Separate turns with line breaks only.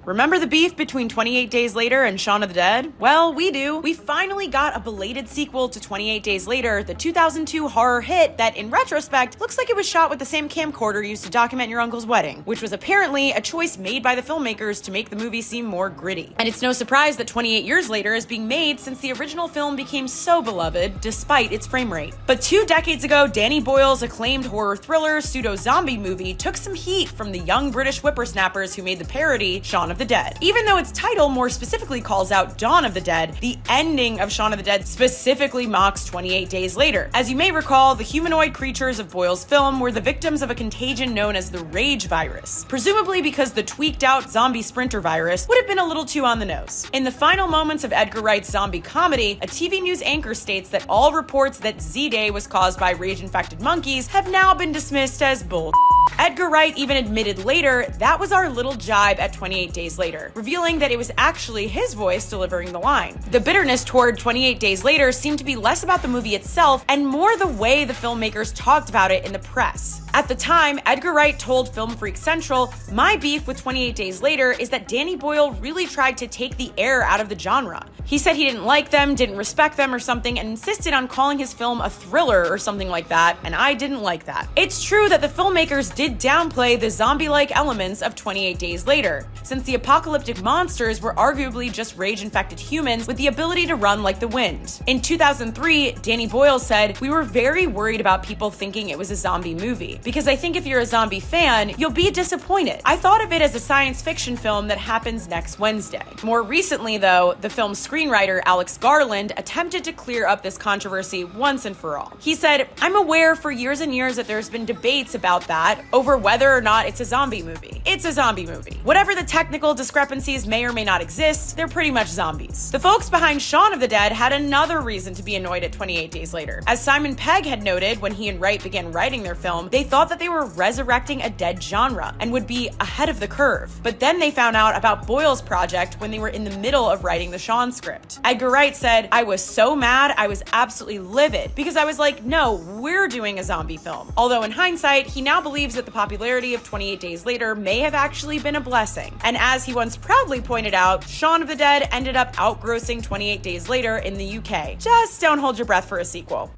Remember the beef between 28 Days Later and Shaun of the Dead? Well, we do. We finally got a belated sequel to 28 Days Later, the 2002 horror hit that, in retrospect, looks like it was shot with the same camcorder used to document your uncle's wedding, which was apparently a choice made by the filmmakers to make the movie seem more gritty. And it's no surprise that 28 years later is being made since the original film became so beloved, despite its frame rate. But 2 decades ago, Danny Boyle's acclaimed horror thriller pseudo-zombie movie took some heat from the young British whippersnappers who made the parody Shaun of the Dead. Even though its title more specifically calls out Dawn of the Dead, the ending of Shaun of the Dead specifically mocks 28 Days Later. As you may recall, the humanoid creatures of Boyle's film were the victims of a contagion known as the Rage virus, presumably because the tweaked-out zombie sprinter virus would have been a little too on the nose. In the final moments of Edgar Wright's zombie comedy, a TV news anchor states that all reports that Z-Day was caused by rage-infected monkeys have now been dismissed as bull. Edgar Wright even admitted later that was our little jibe at 28 Days Later, revealing that it was actually his voice delivering the line. The bitterness toward 28 Days Later seemed to be less about the movie itself and more the way the filmmakers talked about it in the press. At the time, Edgar Wright told Film Freak Central, "My beef with 28 Days Later is that Danny Boyle really tried to take the air out of the genre. He said he didn't like them, didn't respect them or something, and insisted on calling his film a thriller or something like that, and I didn't like that." It's true that the filmmakers did downplay the zombie-like elements of 28 Days Later, since the apocalyptic monsters were arguably just rage-infected humans with the ability to run like the wind. In 2003, Danny Boyle said, "We were very worried about people thinking it was a zombie movie, because I think if you're a zombie fan, you'll be disappointed. I thought of it as a science fiction film that happens next Wednesday." More recently, though, the film's screenwriter Alex Garland attempted to clear up this controversy once and for all. He said, "I'm aware for years and years that there's been debates about that, over whether or not it's a zombie movie. It's a zombie movie. Whatever the technical discrepancies may or may not exist, they're pretty much zombies." The folks behind Shaun of the Dead had another reason to be annoyed at 28 Days Later. As Simon Pegg had noted when he and Wright began writing their film, they thought that they were resurrecting a dead genre and would be ahead of the curve. But then they found out about Boyle's project when they were in the middle of writing the Shaun script. Edgar Wright said, "I was so mad, I was absolutely livid, because I was like, no, we're doing a zombie film." Although in hindsight, he now believes that the popularity of 28 Days Later may have actually been a blessing. And as he once proudly pointed out, Shaun of the Dead ended up outgrossing 28 Days Later in the UK. Just don't hold your breath for a sequel.